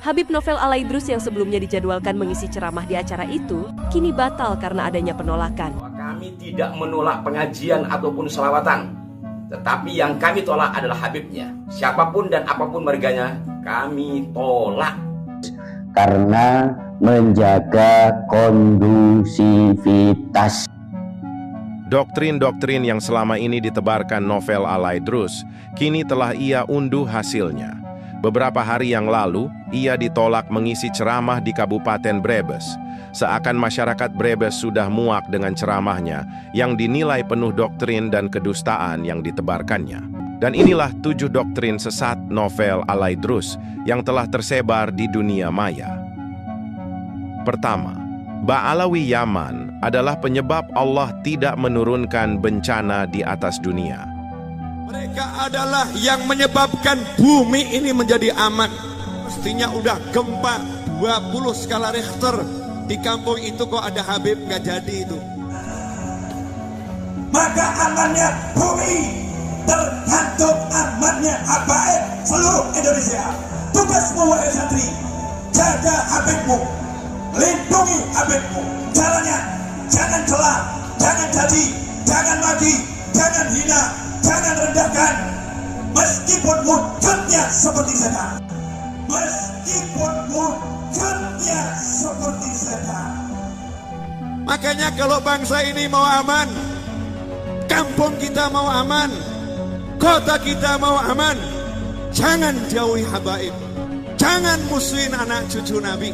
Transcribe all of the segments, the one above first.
Habib Novel Alaidrus yang sebelumnya dijadwalkan mengisi ceramah di acara itu, kini batal karena adanya penolakan. Kami tidak menolak pengajian ataupun selawatan, tetapi yang kami tolak adalah Habibnya. Siapapun dan apapun marganya, kami tolak. Karena menjaga kondusivitas. Doktrin-doktrin yang selama ini ditebarkan Novel Alaidrus, kini telah ia unduh hasilnya. Beberapa hari yang lalu, ia ditolak mengisi ceramah di Kabupaten Brebes. Seakan masyarakat Brebes sudah muak dengan ceramahnya yang dinilai penuh doktrin dan kedustaan yang ditebarkannya. Dan inilah 7 doktrin sesat Novel Alaidrus yang telah tersebar di dunia maya. Pertama, Ba'alawi Yaman adalah penyebab Allah tidak menurunkan bencana di atas dunia. Mereka adalah yang menyebabkan bumi ini menjadi aman. Mestinya udah gempa 20 skala Richter. Di kampung itu kok ada Habib, nggak jadi itu. Maka amannya bumi tergantung amannya habaib seluruh Indonesia. Tugasmu wahai santri, jaga Habibmu, lindungi Habibmu. Caranya jangan celah, jangan caci, jangan maki, jangan hina, jangan rendahkan. Meskipun wujudnya seperti setan, meskipun wujudnya seperti setan. Makanya kalau bangsa ini mau aman, kampung kita mau aman, kota kita mau aman, jangan jauhi habaib, jangan musuhin anak cucu Nabi,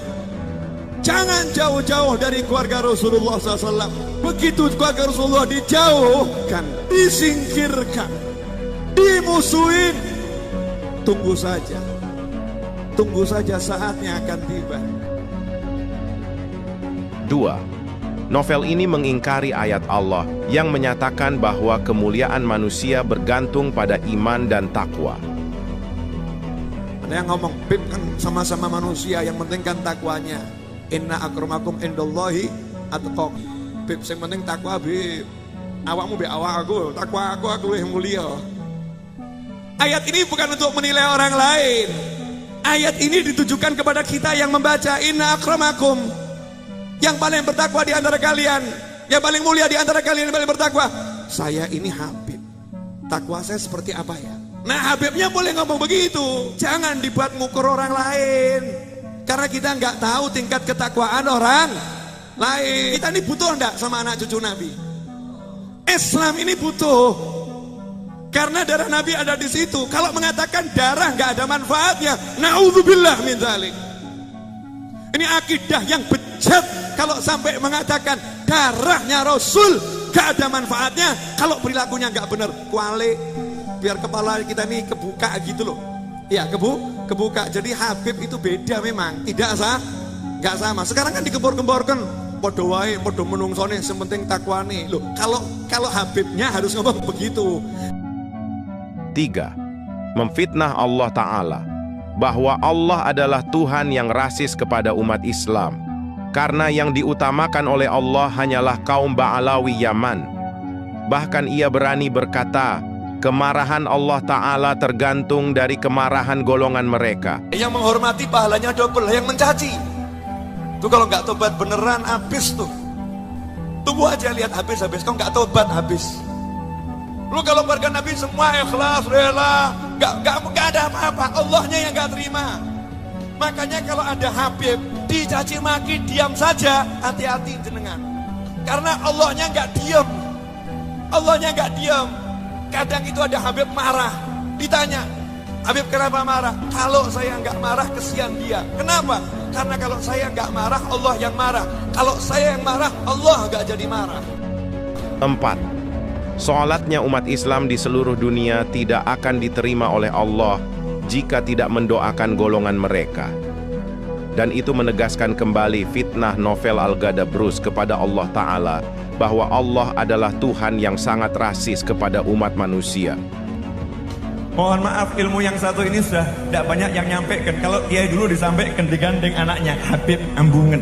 jangan jauh-jauh dari keluarga Rasulullah SAW. Begitu keluarga Rasulullah dijauhkan, disingkirkan, dimusuhin, tunggu saja saatnya akan tiba. 2. Novel ini mengingkari ayat Allah yang menyatakan bahwa kemuliaan manusia bergantung pada iman dan takwa. Ada yang ngomong, Bib kan sama-sama manusia, yang penting kan takwanya. Inna akramakum indallahi atqakum. Bib, yang penting takwa, Bib. Awakmu be awak aku, takwa aku lebih mulia. Ayat ini bukan untuk menilai orang lain. Ayat ini ditujukan kepada kita yang membaca. Inna akramakum, yang paling bertakwa di antara kalian, yang paling mulia di antara kalian, yang paling bertakwa. Saya ini Habib, takwa saya seperti apa ya? Nah, Habibnya boleh ngomong begitu. Jangan dibuat ngukur orang lain, karena kita nggak tahu tingkat ketakwaan orang lain. Kita ini butuh enggak sama anak cucu Nabi? Islam ini butuh, karena darah Nabi ada di situ. Kalau mengatakan darah nggak ada manfaatnya, naudzubillah min dzalik. Ini akidah yang bejat kalau sampai mengatakan darahnya Rasul gak ada manfaatnya kalau perilakunya gak benar. Kuali biar kepala kita ini kebuka gitu loh. Ya kebuka. Jadi Habib itu beda memang, tidak gak sama. Sekarang kan dikembor-kemborkan, podo wae, podo menungsone, sementing takwane. Loh, kalau Habibnya harus ngomong begitu. 3. Memfitnah Allah Ta'ala bahwa Allah adalah Tuhan yang rasis kepada umat Islam, karena yang diutamakan oleh Allah hanyalah kaum Ba'alawi Yaman. Bahkan ia berani berkata, kemarahan Allah Ta'ala tergantung dari kemarahan golongan mereka. Yang menghormati pahalanya double, yang mencaci tuh kalau nggak tobat beneran habis tuh. Tunggu aja lihat habis, kau nggak tobat habis. Lu kalau keluarga Nabi semua ikhlas, rela, nggak ada apa-apa, Allahnya yang nggak terima. Makanya kalau ada Habib dicaci maki, diam saja, hati-hati jenengan. Karena Allahnya nggak diam, Kadang itu ada Habib marah, ditanya, Habib kenapa marah? Kalau saya nggak marah, kesian dia. Kenapa? Karena kalau saya nggak marah, Allah yang marah. Kalau saya yang marah, Allah nggak jadi marah. 4. Salatnya umat Islam di seluruh dunia tidak akan diterima oleh Allah jika tidak mendoakan golongan mereka. Dan itu menegaskan kembali fitnah Novel Alaidrus kepada Allah Ta'ala, bahwa Allah adalah Tuhan yang sangat rasis kepada umat manusia. Mohon maaf, ilmu yang satu ini sudah tidak banyak yang nyampaikan. Kalau Kiai dulu disampaikan digandeng anaknya, Habib Ambungen.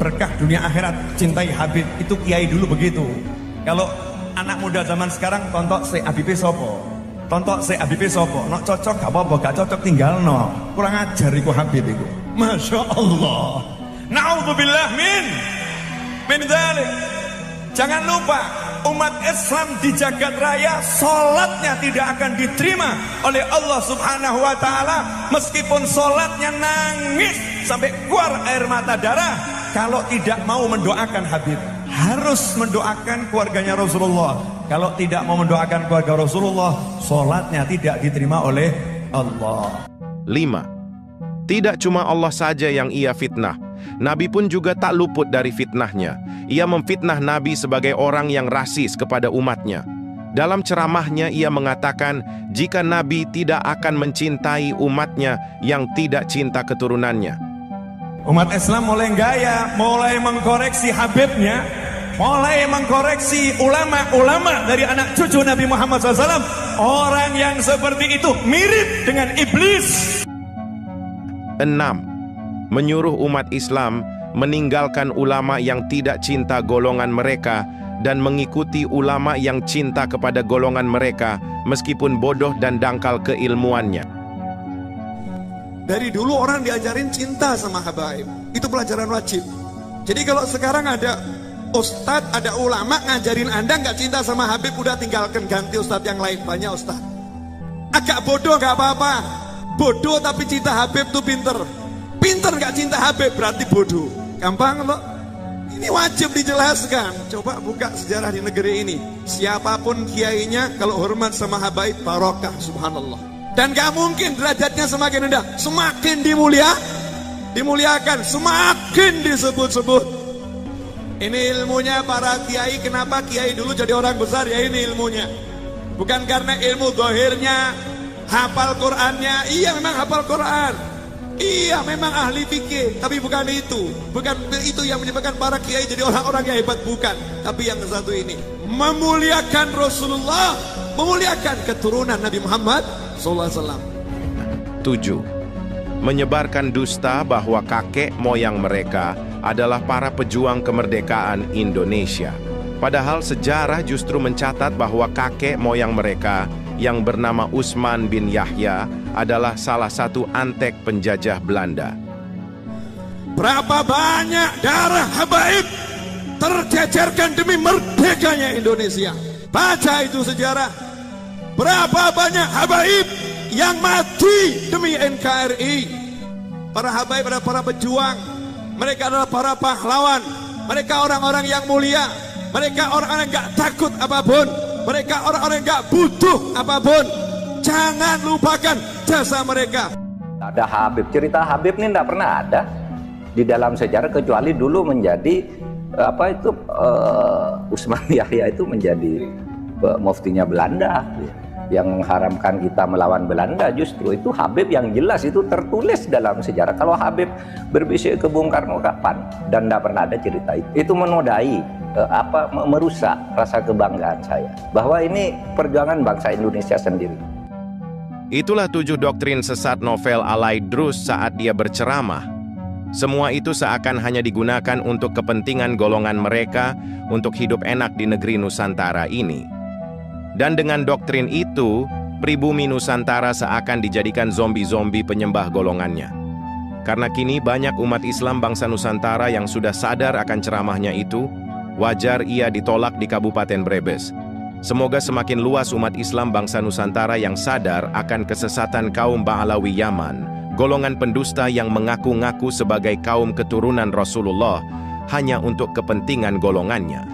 Berkah dunia akhirat, cintai Habib. Itu Kiai dulu begitu. Kalau anak muda zaman sekarang tonton si Habib Sopo. tontok se Habib sopo, nok cocok gak apa-apa, gak cocok tinggal no. Kurang ajar iku Habib iku. Masya Allah. Na'udzubillah min dzalik. Jangan lupa umat Islam di jagat raya salatnya tidak akan diterima oleh Allah Subhanahu wa taala meskipun salatnya nangis sampai keluar air mata darah kalau tidak mau mendoakan Habib. Harus mendoakan keluarganya Rasulullah. Kalau tidak mau mendoakan keluarga Rasulullah, salatnya tidak diterima oleh Allah. 5. Tidak cuma Allah saja yang ia fitnah, Nabi pun juga tak luput dari fitnahnya. Ia memfitnah Nabi sebagai orang yang rasis kepada umatnya. Dalam ceramahnya ia mengatakan jika Nabi tidak akan mencintai umatnya yang tidak cinta keturunannya. Umat Islam mulai gaya, mulai mengkoreksi Habibnya, mulai mengkoreksi ulama-ulama dari anak cucu Nabi Muhammad SAW. Orang yang seperti itu mirip dengan iblis. 6. Menyuruh umat Islam meninggalkan ulama yang tidak cinta golongan mereka dan mengikuti ulama yang cinta kepada golongan mereka meskipun bodoh dan dangkal keilmuannya. Dari dulu orang diajarin cinta sama habaib. Itu pelajaran wajib. Jadi kalau sekarang ada ustadz, ada ulama ngajarin Anda nggak cinta sama Habib, udah tinggalkan, ganti ustadz yang lain. Banyak ustadz. Agak bodoh nggak apa-apa. Bodoh tapi cinta Habib tuh pinter. Pinter nggak cinta Habib berarti bodoh. Gampang loh. Ini wajib dijelaskan. Coba buka sejarah di negeri ini. Siapapun kiainya kalau hormat sama habaib barokah, subhanallah. Dan gak mungkin derajatnya semakin rendah, semakin dimuliakan, semakin disebut-sebut. Ini ilmunya para kiai. Kenapa kiai dulu jadi orang besar? Ya ini ilmunya. Bukan karena ilmu zahirnya, hafal Qur'annya. Iya memang hafal Qur'an. Iya memang ahli fikih. Tapi bukan itu. Bukan itu yang menyebabkan para kiai jadi orang-orang yang hebat. Bukan. Tapi yang satu ini, memuliakan Rasulullah, memuliakan keturunan Nabi Muhammad SAW. 7. Menyebarkan dusta bahwa kakek moyang mereka adalah para pejuang kemerdekaan Indonesia. Padahal sejarah justru mencatat bahwa kakek moyang mereka yang bernama Usman bin Yahya adalah salah satu antek penjajah Belanda. Berapa banyak darah habaib tercecerkan demi merdekanya Indonesia. Baca itu sejarah. Berapa banyak habaib yang mati demi NKRI. Para habaib adalah para pejuang. Mereka adalah para pahlawan. Mereka orang-orang yang mulia. Mereka orang-orang yang gak takut apapun. Mereka orang-orang yang gak butuh apapun. Jangan lupakan jasa mereka. Ada Habib, cerita Habib ini tidak pernah ada di dalam sejarah kecuali dulu menjadi Usman Yahya itu menjadi muftinya Belanda yang mengharamkan kita melawan Belanda. Justru itu Habib yang jelas itu tertulis dalam sejarah. Kalau Habib berbisik ke Bung Karno kapan? Dan tidak pernah ada cerita itu. Itu menodai merusak rasa kebanggaan saya bahwa ini perjuangan bangsa Indonesia sendiri. Itulah 7 doktrin sesat Novel Alaidrus saat dia berceramah. Semua itu seakan hanya digunakan untuk kepentingan golongan mereka untuk hidup enak di negeri Nusantara ini. Dan dengan doktrin itu, pribumi Nusantara seakan dijadikan zombie-zombie penyembah golongannya. Karena kini banyak umat Islam bangsa Nusantara yang sudah sadar akan ceramahnya itu, wajar ia ditolak di Kabupaten Brebes. Semoga semakin luas umat Islam bangsa Nusantara yang sadar akan kesesatan kaum Ba'alawi Yaman, golongan pendusta yang mengaku-ngaku sebagai kaum keturunan Rasulullah hanya untuk kepentingan golongannya.